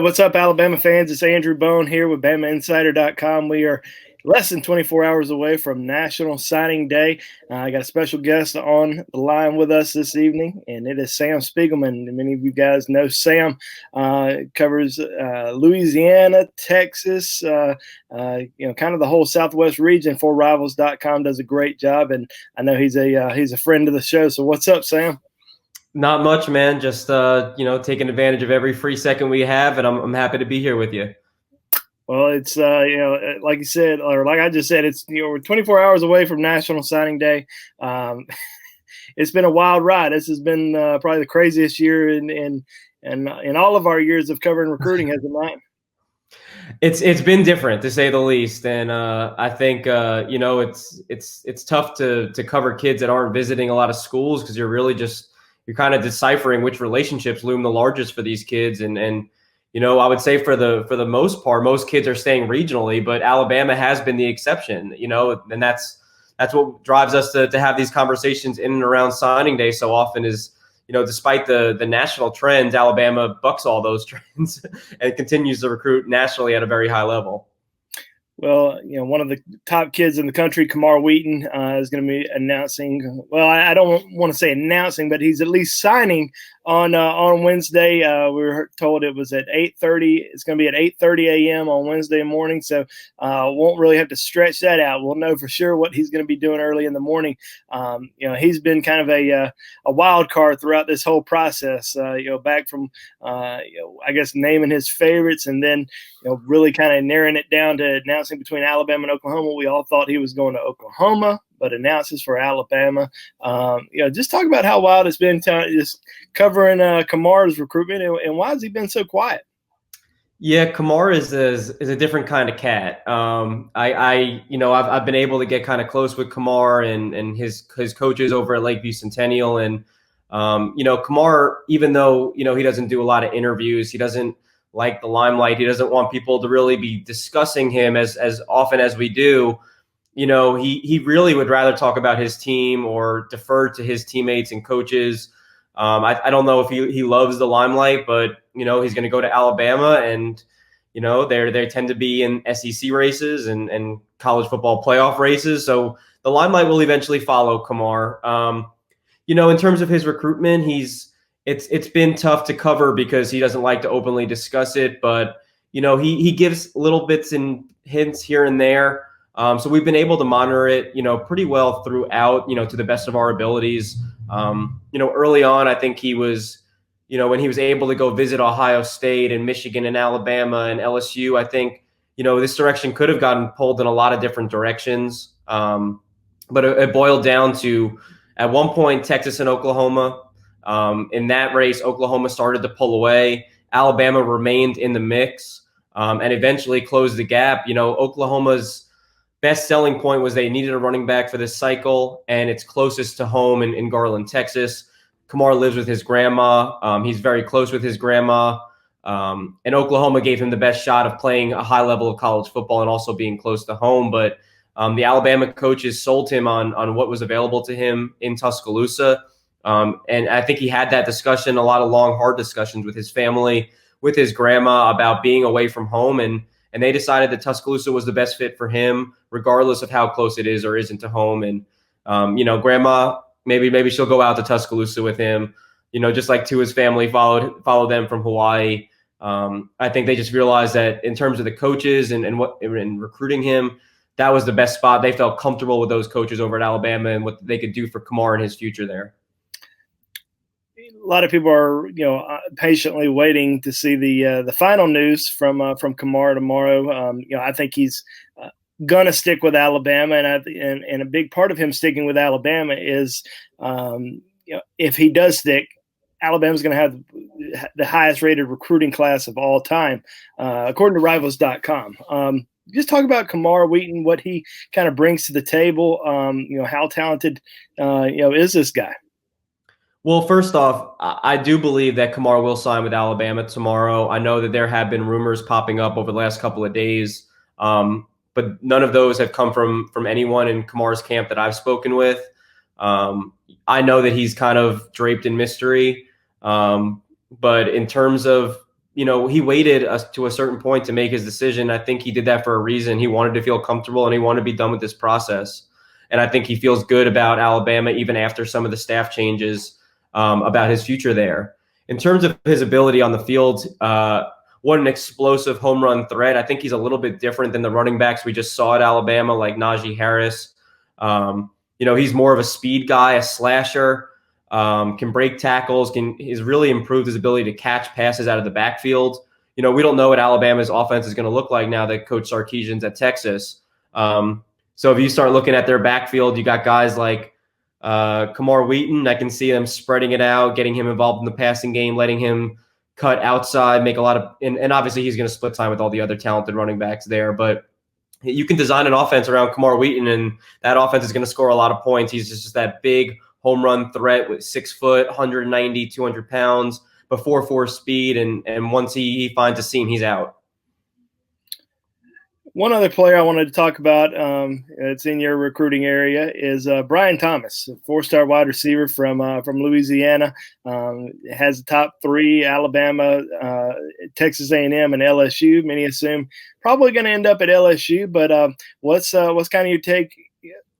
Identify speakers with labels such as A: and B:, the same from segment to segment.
A: What's up, Alabama fans? It's Andrew Bone here with BamaInsider.com. We are less than 24 hours away from National Signing Day. I got a special guest on the line with us this evening, and it is Sam Spiegelman. Many of you guys know Sam. Covers Louisiana, Texas, kind of the whole Southwest region for Rivals.com. Does a great job, and I know he's a friend of the show. So what's up, Sam?
B: Not much, man. Just taking advantage of every free second we have, and I'm happy to be here with you.
A: Well, it's like you said, or like I just said, it's we're 24 hours away from National Signing Day. It's been a wild ride. This has been probably the craziest year in all of our years of covering recruiting, has it not?
B: It's been different, to say the least, and I think it's tough to cover kids that aren't visiting a lot of schools because you're kind of deciphering which relationships loom the largest for these kids. And I would say for the most part, most kids are staying regionally, but Alabama has been the exception, and that's what drives us to have these conversations in and around signing day so often is, despite the national trends, Alabama bucks all those trends and continues to recruit nationally at a very high level.
A: Well, one of the top kids in the country, Camar Wheaton, is going to be announcing. Well, I don't want to say announcing, but he's at least signing on Wednesday. We were told it was at 8:30. It's going to be at 8:30 a.m. on Wednesday morning, so won't really have to stretch that out. We'll know for sure what he's going to be doing early in the morning. He's been kind of a wild card throughout this whole process. Back from I guess naming his favorites, and then really kind of narrowing it down to announcing between Alabama and Oklahoma. We all thought he was going to Oklahoma, but announces for Alabama. Just talk about how wild it's been just covering Camar's recruitment, and why has he been so quiet?
B: Yeah, Camar is a different kind of cat. I've been able to get kind of close with Camar and his coaches over at Lakeview Centennial, and Camar, even though he doesn't do a lot of interviews, he doesn't like the limelight. He doesn't want people to really be discussing him as often as we do. He really would rather talk about his team or defer to his teammates and coaches. I don't know if he loves the limelight, but he's going to go to Alabama, and they tend to be in SEC races and college football playoff races. So the limelight will eventually follow Camar. In terms of his recruitment, it's been tough to cover because he doesn't like to openly discuss it, but he gives little bits and hints here and there. So we've been able to monitor it, pretty well throughout, to the best of our abilities. Early on, I think he was, when he was able to go visit Ohio State and Michigan and Alabama and LSU, I think, this direction could have gotten pulled in a lot of different directions. But it boiled down to, at one point, Texas and Oklahoma. In that race, Oklahoma started to pull away. Alabama remained in the mix and eventually closed the gap. Oklahoma's best selling point was they needed a running back for this cycle, and it's closest to home in Garland, Texas. Camar lives with his grandma. He's very close with his grandma. And Oklahoma gave him the best shot of playing a high level of college football and also being close to home. But the Alabama coaches sold him on what was available to him in Tuscaloosa. And I think he had that discussion, a lot of long, hard discussions with his family, with his grandma about being away from home. And they decided that Tuscaloosa was the best fit for him, regardless of how close it is or isn't to home. And, grandma, maybe she'll go out to Tuscaloosa with him, just like Tua's family followed them from Hawaii. I think they just realized that in terms of the coaches and recruiting him, that was the best spot. They felt comfortable with those coaches over at Alabama and what they could do for Camar and his future there.
A: A lot of people are, patiently waiting to see the final news from Camar tomorrow. I think he's gonna stick with Alabama, and a big part of him sticking with Alabama is, if he does stick, Alabama's going to have the highest rated recruiting class of all time, according to Rivals.com. Just talk about Camar Wheaton, what he kind of brings to the table. How talented, is this guy?
B: Well, first off, I do believe that Camar will sign with Alabama tomorrow. I know that there have been rumors popping up over the last couple of days, but none of those have come from anyone in Camar's camp that I've spoken with. I know that he's kind of draped in mystery, but in terms of he waited to a certain point to make his decision. I think he did that for a reason. He wanted to feel comfortable and he wanted to be done with this process. And I think he feels good about Alabama, even after some of the staff changes, about his future there. In terms of his ability on the field, what an explosive home run threat. I think he's a little bit different than the running backs we just saw at Alabama, like Najee Harris. He's more of a speed guy, a slasher, can break tackles, he's really improved his ability to catch passes out of the backfield. We don't know what Alabama's offense is going to look like now that Coach Sarkisian's at Texas. So if you start looking at their backfield, you got guys like Camar Wheaton. I can see them spreading it out, getting him involved in the passing game, letting him cut outside, make a lot of, and obviously he's going to split time with all the other talented running backs there. But you can design an offense around Camar Wheaton, and that offense is going to score a lot of points. He's just that big home run threat with 6 foot, 190, 200 pounds, but 4.4 speed. And once he finds a seam, he's out.
A: One other player I wanted to talk about, it's in your recruiting area, is Brian Thomas, a 4-star wide receiver from Louisiana. Has the top 3: Alabama, Texas A&M, and LSU. Many assume probably going to end up at LSU. But what's kind of your take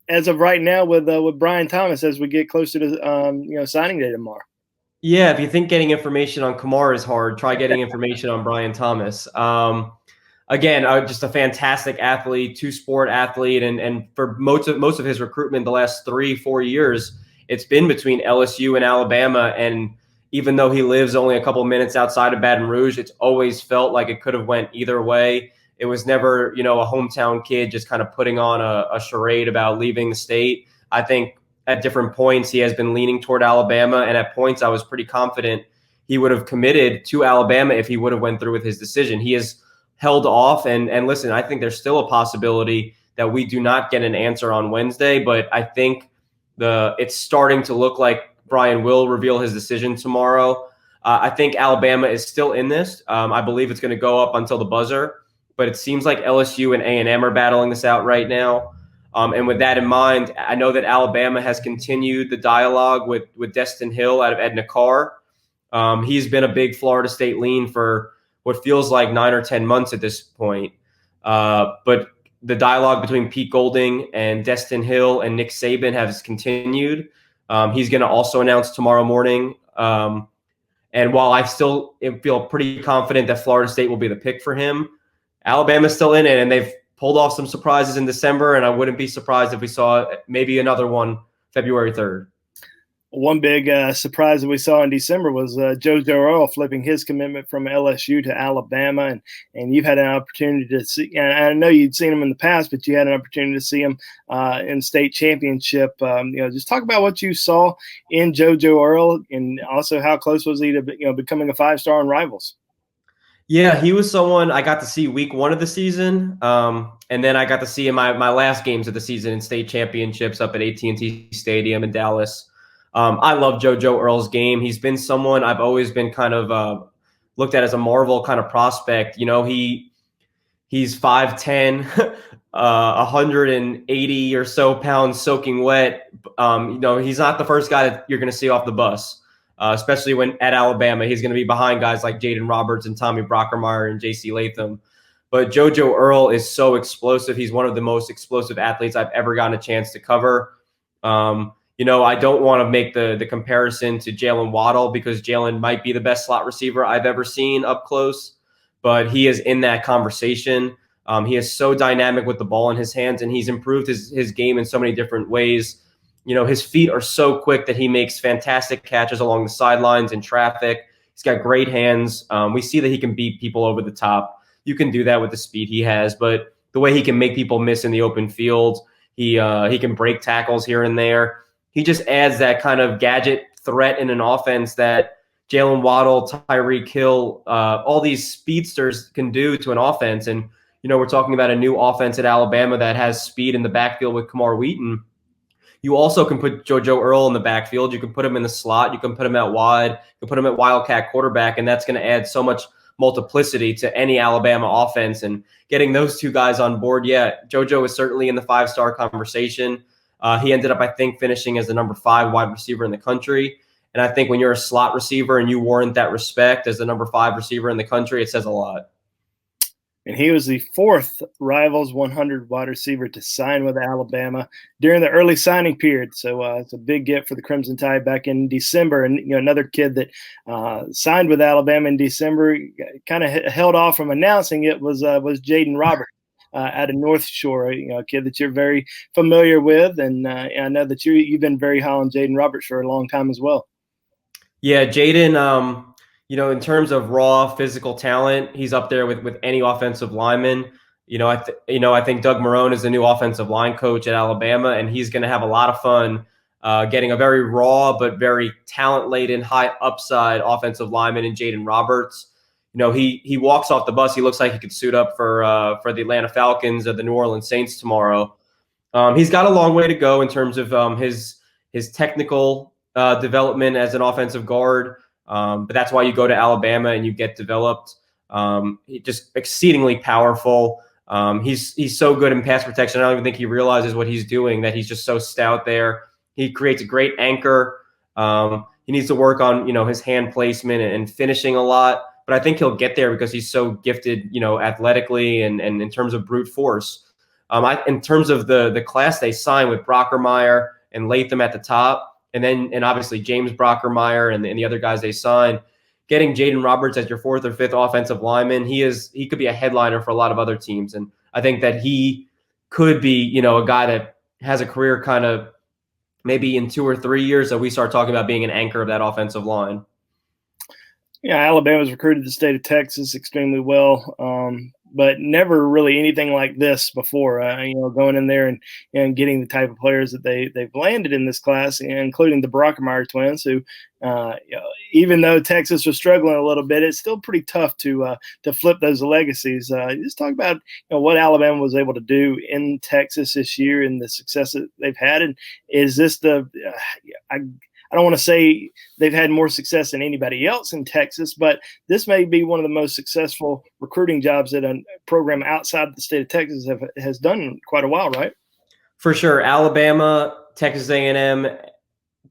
A: as of right now with Brian Thomas as we get closer to signing day tomorrow?
B: Yeah, if you think getting information on Camar is hard, try getting information on Brian Thomas. Again, just a fantastic athlete, 2-sport athlete, and for most of his recruitment the last 3-4 years, it's been between LSU and Alabama. And even though he lives only a couple minutes outside of Baton Rouge, it's always felt like it could have went either way. It was never, a hometown kid just kind of putting on a charade about leaving the state. I think at different points he has been leaning toward Alabama, and at points I was pretty confident he would have committed to Alabama if he would have went through with his decision. He has held off, and listen, I think there's still a possibility that we do not get an answer on Wednesday, but I think it's starting to look like Brian will reveal his decision tomorrow. I think Alabama is still in this. I believe it's going to go up until the buzzer, but it seems like LSU and A&M are battling this out right now. And with that in mind, I know that Alabama has continued the dialogue with Destin Hill out of Edna Carr. He's been a big Florida State lean for what feels like 9 or 10 months at this point. But the dialogue between Pete Golding and Destin Hill and Nick Saban has continued. He's going to also announce tomorrow morning. And while I still feel pretty confident that Florida State will be the pick for him, Alabama's still in it, and they've pulled off some surprises in December, and I wouldn't be surprised if we saw maybe another one February 3rd.
A: One big surprise that we saw in December was JoJo Earle flipping his commitment from LSU to Alabama, and you've had an opportunity to see. And I know you'd seen him in the past, but you had an opportunity to see him in state championship. Just talk about what you saw in JoJo Earle, and also how close was he to becoming a 5-star on Rivals.
B: Yeah, he was someone I got to see week 1 of the season, and then I got to see in my last games of the season in state championships up at AT&T Stadium in Dallas. I love JoJo Earle's game. He's been someone I've always been kind of looked at as a Marvel kind of prospect. He's 5'10", 180 or so pounds soaking wet. He's not the first guy that you're going to see off the bus, especially when at Alabama. He's going to be behind guys like Jaeden Roberts and Tommy Brockermeyer and J.C. Latham. But JoJo Earle is so explosive. He's one of the most explosive athletes I've ever gotten a chance to cover. I don't want to make the comparison to Jalen Waddle, because Jalen might be the best slot receiver I've ever seen up close, but he is in that conversation. He is so dynamic with the ball in his hands, and he's improved his game in so many different ways. His feet are so quick that he makes fantastic catches along the sidelines in traffic. He's got great hands. We see that he can beat people over the top. You can do that with the speed he has, but the way he can make people miss in the open field, he can break tackles here and there. He just adds that kind of gadget threat in an offense that Jalen Waddle, Tyreek Hill, all these speedsters can do to an offense. And, we're talking about a new offense at Alabama that has speed in the backfield with Camar Wheaton. You also can put JoJo Earle in the backfield. You can put him in the slot. You can put him out wide. You can put him at wildcat quarterback, and that's going to add so much multiplicity to any Alabama offense. And getting those two guys on board, JoJo is certainly in the 5-star conversation. He ended up, I think, finishing as the number 5 wide receiver in the country. And I think when you're a slot receiver and you warrant that respect as the number 5 receiver in the country, it says a lot.
A: And he was the 4th Rivals 100 wide receiver to sign with Alabama during the early signing period. So it's a big get for the Crimson Tide back in December. And another kid that signed with Alabama in December, kind of held off from announcing it, was Jaeden Roberts out of North Shore. A kid that you're very familiar with, and I know that you've been very high on Jaeden Roberts for a long time as well.
B: Yeah, Jaeden. In terms of raw physical talent, he's up there with any offensive lineman. I think Doug Marrone is the new offensive line coach at Alabama, and he's going to have a lot of fun getting a very raw but very talent-laden, high upside offensive lineman in Jaeden Roberts. He walks off the bus. He looks like he could suit up for the Atlanta Falcons or the New Orleans Saints tomorrow. He's got a long way to go in terms of his technical development as an offensive guard. But that's why you go to Alabama and you get developed. He's just exceedingly powerful. He's so good in pass protection. I don't even think he realizes what he's doing, that he's just so stout there. He creates a great anchor. He needs to work on, his hand placement and finishing a lot. But I think he'll get there because he's so gifted, athletically and in terms of brute force. In terms of the class they signed with Brockermeyer and Latham at the top, and obviously James Brockermeyer and the other guys they signed, getting Jaeden Roberts as your 4th or 5th offensive lineman, he could be a headliner for a lot of other teams. And I think that he could be, a guy that has a career kind of maybe in 2 or 3 years that we start talking about being an anchor of that offensive line.
A: Yeah, Alabama's recruited the state of Texas extremely well, but never really anything like this before. Going in there and getting the type of players that they've landed in this class, including the Brockermeyer twins, who, even though Texas was struggling a little bit, it's still pretty tough to flip those legacies. Just talk about what Alabama was able to do in Texas this year and the success that they've had. And is this I don't want to say they've had more success than anybody else in Texas, but this may be one of the most successful recruiting jobs that a program outside the state of Texas has done in quite a while, right?
B: For sure. Alabama, Texas A&M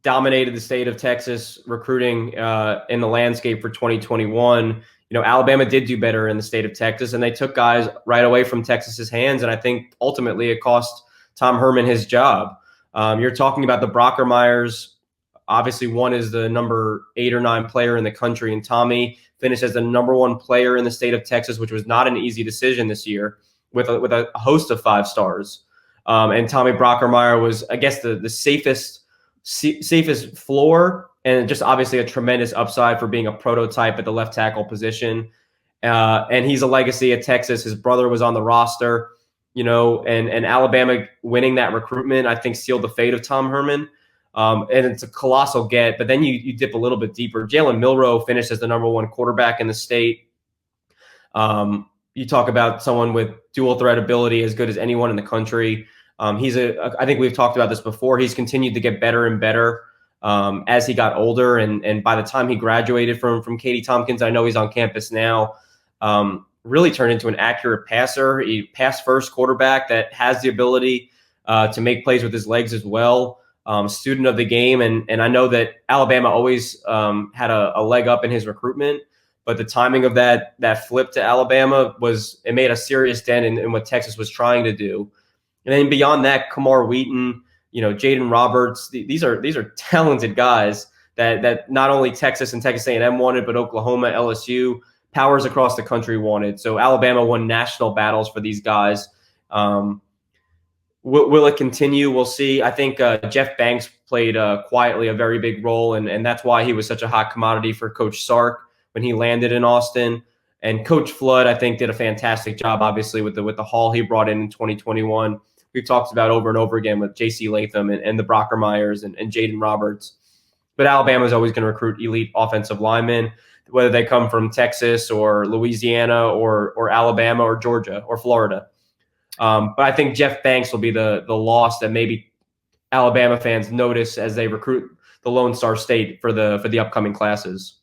B: dominated the state of Texas recruiting in the landscape for 2021. Alabama did do better in the state of Texas, and they took guys right away from Texas's hands, and I think ultimately it cost Tom Herman his job. You're talking about the Brockermeyers. Obviously, one is the number 8 or 9 player in the country, and Tommy finished as the number 1 player in the state of Texas, which was not an easy decision this year with a host of 5 stars. And Tommy Brockermeyer was, I guess, the safest floor, and just obviously a tremendous upside for being a prototype at the left tackle position. And he's a legacy at Texas. His brother was on the roster, and Alabama winning that recruitment, I think, sealed the fate of Tom Herman. And it's a colossal get, but then you dip a little bit deeper. Jalen Milroe finished as the number 1 quarterback in the state. You talk about someone with dual threat ability as good as anyone in the country. I think we've talked about this before. He's continued to get better and better as he got older. And by the time he graduated from Katie Tompkins, I know he's on campus now, really turned into an accurate passer. He pass first quarterback that has the ability to make plays with his legs as well. Student of the game. And I know that Alabama always had a leg up in his recruitment, but the timing of that flip to Alabama it made a serious dent in what Texas was trying to do. And then beyond that, Camar Wheaton, Jaeden Roberts, these are talented guys that not only Texas and Texas A&M wanted, but Oklahoma, LSU, powers across the country wanted. So Alabama won national battles for these guys. Will it continue? We'll see. I think Jeff Banks played quietly a very big role, and that's why he was such a hot commodity for Coach Sark when he landed in Austin. And Coach Flood, I think, did a fantastic job, obviously, with the haul he brought in 2021. We've talked about over and over again with J.C. Latham and the Brockermeyers and Jaeden Roberts. But Alabama is always going to recruit elite offensive linemen, whether they come from Texas or Louisiana or Alabama or Georgia or Florida. But I think Jeff Banks will be the loss that maybe Alabama fans notice as they recruit the Lone Star State for the upcoming classes.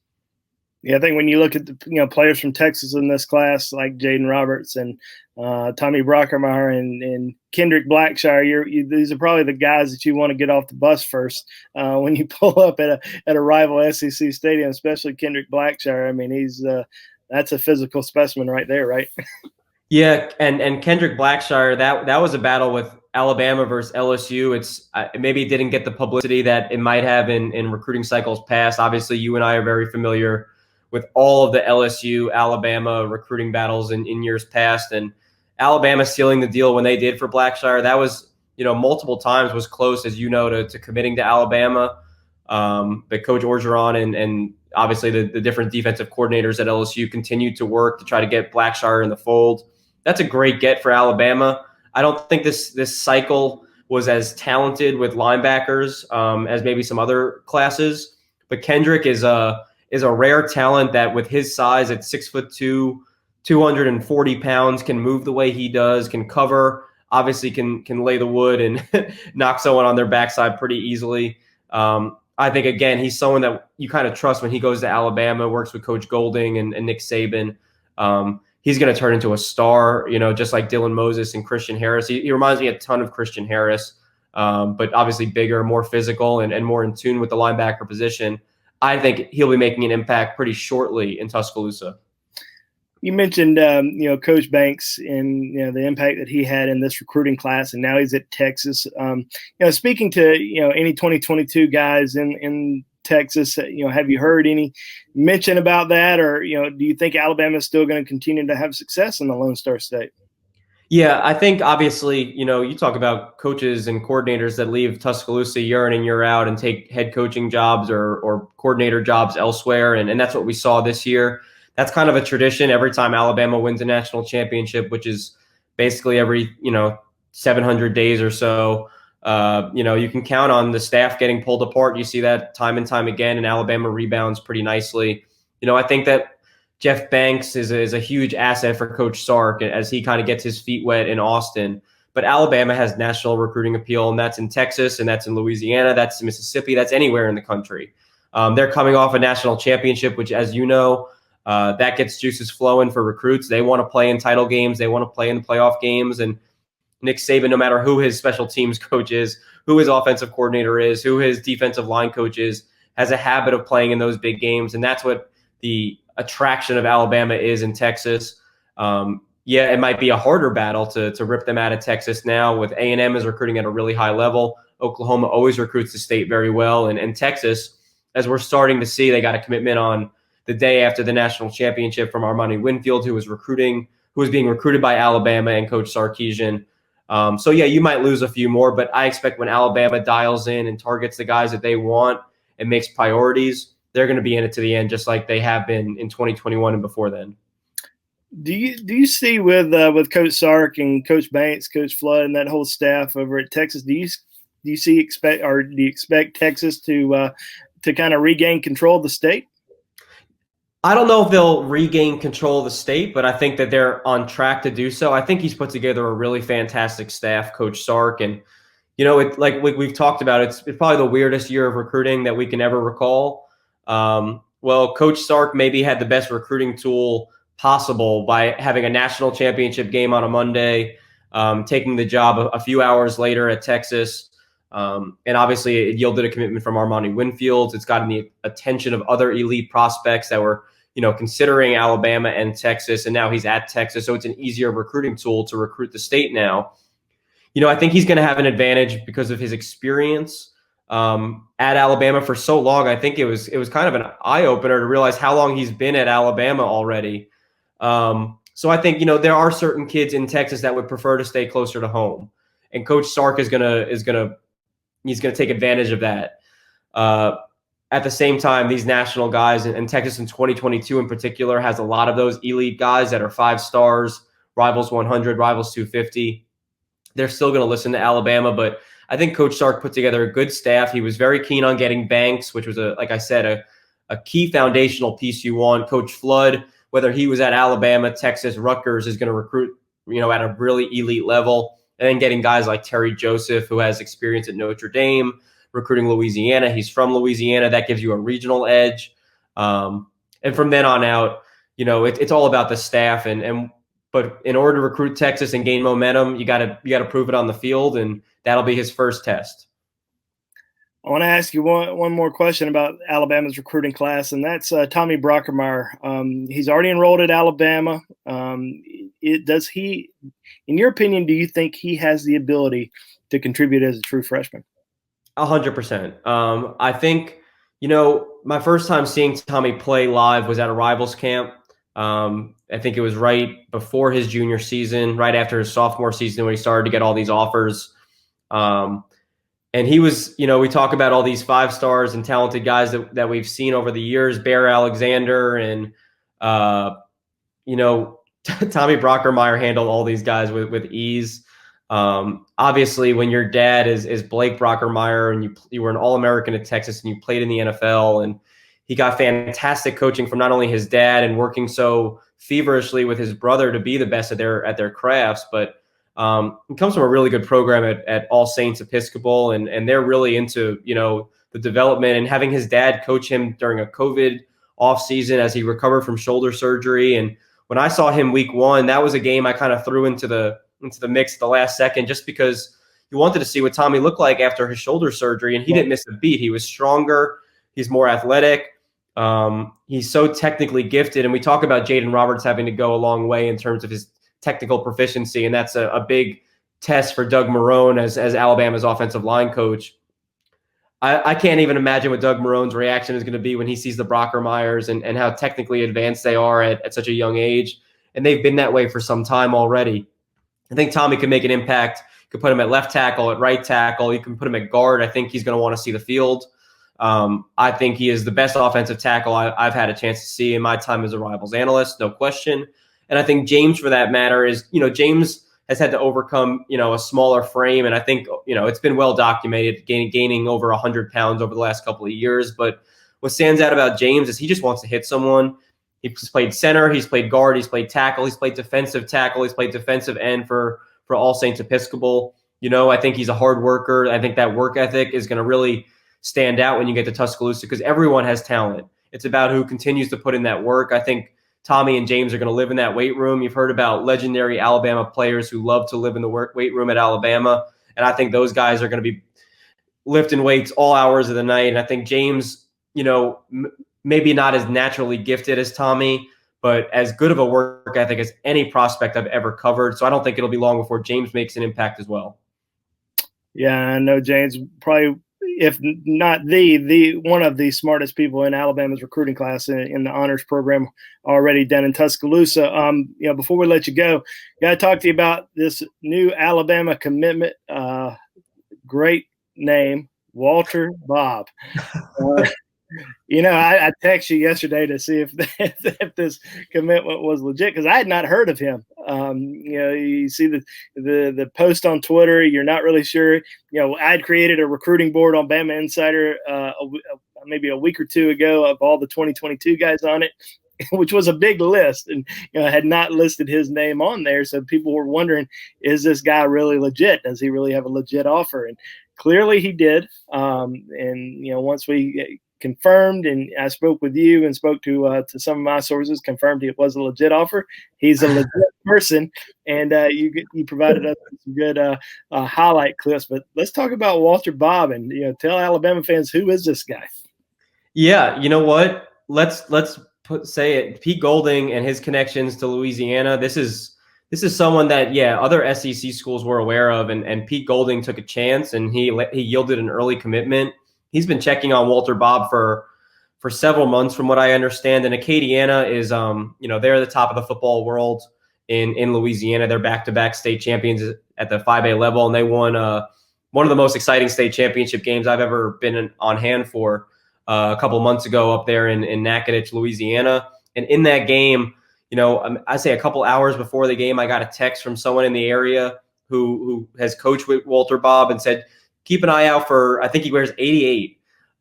A: Yeah, I think when you look at the players from Texas in this class, like Jaeden Roberts and Tommy Brockermeyer and Kendrick Blackshire, these are probably the guys that you want to get off the bus first when you pull up at a rival SEC stadium, especially Kendrick Blackshire. I mean, that's a physical specimen right there, right?
B: Yeah, and Kendrick Blackshire, that was a battle with Alabama versus LSU. It's maybe it didn't get the publicity that it might have in recruiting cycles past. Obviously, you and I are very familiar with all of the LSU Alabama recruiting battles in years past, and Alabama sealing the deal when they did for Blackshire. That was, multiple times was close, as you know, to committing to Alabama. But Coach Orgeron and obviously the different defensive coordinators at LSU continued to work to try to get Blackshire in the fold. That's a great get for Alabama. I don't think this cycle was as talented with linebackers as maybe some other classes, but Kendrick is a rare talent that with his size at 6'2", 240 pounds, can move the way he does, can cover, obviously can lay the wood and knock someone on their backside pretty easily. I think, again, he's someone that you kind of trust when he goes to Alabama, works with Coach Golding and Nick Saban. He's going to turn into a star, just like Dylan Moses and Christian Harris. He reminds me a ton of Christian Harris, but obviously bigger, more physical, and more in tune with the linebacker position. I think he'll be making an impact pretty shortly in Tuscaloosa.
A: You mentioned, Coach Banks and the impact that he had in this recruiting class, and now he's at Texas. Speaking to any 2022 guys in Texas, have you heard any mention about that, or do you think Alabama is still going to continue to have success in the Lone Star State?
B: Yeah, I think obviously, you talk about coaches and coordinators that leave Tuscaloosa year in and year out and take head coaching jobs or coordinator jobs elsewhere, and that's what we saw this year. That's kind of a tradition every time Alabama wins a national championship, which is basically every 700 days or so. You can count on the staff getting pulled apart. You see that time and time again, and Alabama rebounds pretty nicely. I think that Jeff Banks is a huge asset for Coach Sark as he kind of gets his feet wet in Austin. But Alabama has national recruiting appeal, and that's in Texas, and that's in Louisiana, that's in Mississippi, that's anywhere in the country. They're coming off a national championship, which, as you know, that gets juices flowing for recruits. They want to play in title games. They want to play in the playoff games. And Nick Saban, no matter who his special teams coach is, who his offensive coordinator is, who his defensive line coach is, has a habit of playing in those big games. And that's what the attraction of Alabama is in Texas. It might be a harder battle to rip them out of Texas now, with A&M is recruiting at a really high level. Oklahoma always recruits the state very well. And Texas, as we're starting to see, they got a commitment on the day after the national championship from Armani Winfield, who was being recruited by Alabama and Coach Sarkisian. You might lose a few more, but I expect when Alabama dials in and targets the guys that they want and makes priorities, they're going to be in it to the end, just like they have been in 2021 and before then.
A: Do you see with Coach Sark and Coach Banks, Coach Flood, and that whole staff over at Texas? Do you expect Texas to kind of regain control of the state?
B: I don't know if they'll regain control of the state, but I think that they're on track to do so. I think he's put together a really fantastic staff, Coach Sark. And, like we've talked about, it's probably the weirdest year of recruiting that we can ever recall. Coach Sark maybe had the best recruiting tool possible by having a national championship game on a Monday, taking the job a few hours later at Texas. And obviously it yielded a commitment from Armani Winfield. It's gotten the attention of other elite prospects that were, considering Alabama and Texas, and now he's at Texas. So it's an easier recruiting tool to recruit the state now. I think he's going to have an advantage because of his experience at Alabama for so long. I think it was kind of an eye opener to realize how long he's been at Alabama already. So I think, there are certain kids in Texas that would prefer to stay closer to home, and Coach Sark is going to take advantage of that. At the same time, these national guys, and Texas in 2022 in particular has a lot of those elite guys that are 5 stars, Rivals 100, Rivals 250. They're still going to listen to Alabama, but I think Coach Sark put together a good staff. He was very keen on getting Banks, which was, like I said, a key foundational piece you want. Coach Flood, whether he was at Alabama, Texas, Rutgers, is going to recruit, at a really elite level. And then getting guys like Terry Joseph, who has experience at Notre Dame, recruiting Louisiana. He's from Louisiana. That gives you a regional edge. And from then on out, it's all about the staff. But in order to recruit Texas and gain momentum, you got to prove it on the field, and that'll be his first test.
A: I want to ask you one more question about Alabama's recruiting class, and that's Tommy Brockermeyer. He's already enrolled at Alabama. Does he, in your opinion, do you think he has the ability to contribute as a true freshman?
B: 100%. I think, my first time seeing Tommy play live was at a Rivals camp. I think it was right before his junior season, right after his sophomore season, when he started to get all these offers. And he was, we talk about all these 5-stars and talented guys that we've seen over the years, Bear Alexander and, Tommy Brockermeyer handled all these guys with ease. Obviously, when your dad is Blake Brockermeyer and you were an All-American at Texas and you played in the NFL, and he got fantastic coaching from not only his dad and working so feverishly with his brother to be the best at their crafts, but he comes from a really good program at All Saints Episcopal, and they're really into the development, and having his dad coach him during a COVID offseason as he recovered from shoulder surgery. And when I saw him week 1, that was a game I kind of threw into the mix at the last second, just because you wanted to see what Tommy looked like after his shoulder surgery, and he didn't miss a beat. He was stronger. He's more athletic. He's so technically gifted, and we talk about Jaeden Roberts having to go a long way in terms of his technical proficiency, and that's a big test for Doug Marrone as Alabama's offensive line coach. I can't even imagine what Doug Marrone's reaction is going to be when he sees the Brockermeyers and how technically advanced they are at such a young age, and they've been that way for some time already. I think Tommy can make an impact. You could put him at left tackle, at right tackle. You can put him at guard. I think he's going to want to see the field. I think he is the best offensive tackle I've had a chance to see in my time as a Rivals analyst, no question. And I think James, for that matter, is, James has had to overcome, a smaller frame. And I think, it's been well documented, gaining over 100 pounds over the last couple of years. But what stands out about James is he just wants to hit someone. He's played center, he's played guard, he's played tackle, he's played defensive tackle, he's played defensive end for All Saints Episcopal. I think he's a hard worker. I think that work ethic is going to really stand out when you get to Tuscaloosa, because everyone has talent. It's about who continues to put in that work. I think Tommy and James are going to live in that weight room. You've heard about legendary Alabama players who love to live in the weight room at Alabama, and I think those guys are going to be lifting weights all hours of the night. And I think James, maybe not as naturally gifted as Tommy, but as good of a work ethic as any prospect I've ever covered. So I don't think it'll be long before James makes an impact as well.
A: Yeah, I know James probably, if not the one of the smartest people in Alabama's recruiting class in the honors program already done in Tuscaloosa. Before we let you go, got to talk to you about this new Alabama commitment. Great name, Walter Bob. I texted you yesterday to see if this commitment was legit, because I had not heard of him. You see the post on Twitter, you're not really sure. I'd created a recruiting board on Bama Insider maybe a week or two ago of all the 2022 guys on it, which was a big list, and had not listed his name on there. So people were wondering, is this guy really legit? Does he really have a legit offer? And clearly he did. Once we confirmed, and I spoke with you and spoke to some of my sources, confirmed it was a legit offer. He's a legit person, and you provided us with some good highlight clips. But let's talk about Walter Bob, and tell Alabama fans, who is this guy?
B: Yeah, you know what? Let's say it. Pete Golding and his connections to Louisiana. This is someone that other SEC schools were aware of, and Pete Golding took a chance, and he yielded an early commitment. He's been checking on Walter Bob for several months, from what I understand. And Acadiana is, they're the top of the football world in Louisiana. They're back-to-back state champions at the 5A level, and they won one of the most exciting state championship games I've ever been on hand for a couple months ago up there in Natchitoches, Louisiana. And in that game, I say a couple hours before the game, I got a text from someone in the area who has coached with Walter Bob and said, keep an eye out for, I think he wears 88.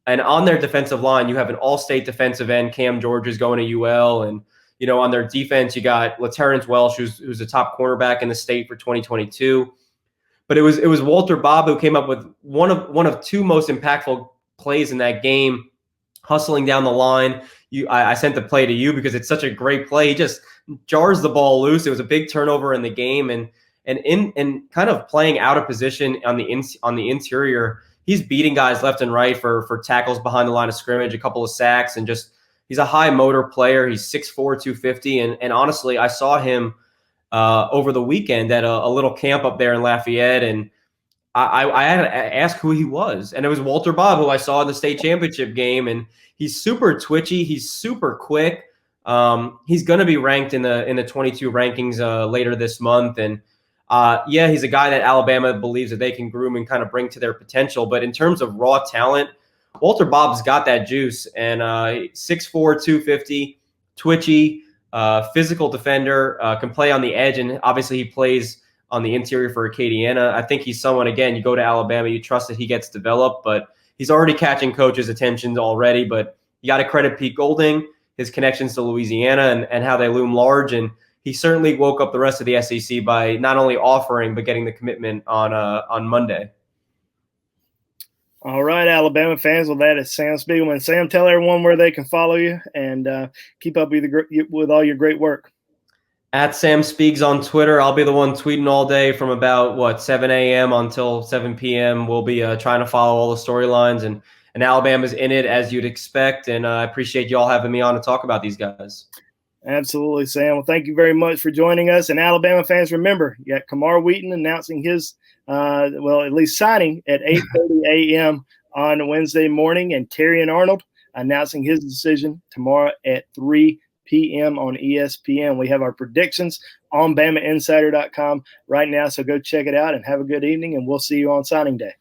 B: And on their defensive line, you have an all-state defensive end, Cam George, who's going to UL. And, on their defense, you got LaTerrence Welsh, who's the top cornerback in the state for 2022. But it was Walter Bob who came up with one of two most impactful plays in that game, hustling down the line. I sent the play to you because it's such a great play. He just jars the ball loose. It was a big turnover in the game, and kind of playing out of position on the interior. He's beating guys left and right for tackles behind the line of scrimmage, a couple of sacks, and just he's a high motor player. He's 6'4", 250, and honestly, I saw him over the weekend at a little camp up there in Lafayette, and I had to ask who he was, and it was Walter Bob, who I saw in the state championship game, and he's super twitchy. He's super quick. He's going to be ranked in the 22 rankings later this month, and he's a guy that Alabama believes that they can groom and kind of bring to their potential. But in terms of raw talent, Walter Bob's got that juice, and 6'4", 250, twitchy, physical defender, can play on the edge, and obviously he plays on the interior for Acadiana. I think he's someone, again, you go to Alabama, you trust that he gets developed, but he's already catching coaches' attention already. But you got to credit Pete Golding, his connections to Louisiana and how they loom large, and he certainly woke up the rest of the SEC by not only offering but getting the commitment on Monday.
A: All right, Alabama fans. Well, that is Sam Spiegelman. Sam, tell everyone where they can follow you and keep up with all your great work.
B: At Sam Spiegs on Twitter. I'll be the one tweeting all day from about 7 a.m. until 7 p.m. We'll be trying to follow all the storylines, and Alabama's in it as you'd expect. And I appreciate you all having me on to talk about these guys.
A: Absolutely, Sam. Well, thank you very much for joining us. And Alabama fans, remember, you got Camar Wheaton announcing his, at least signing at 8:30 a.m. on Wednesday morning, and Terrion Arnold announcing his decision tomorrow at 3 p.m. on ESPN. We have our predictions on BamaInsider.com right now, so go check it out and have a good evening, and we'll see you on signing day.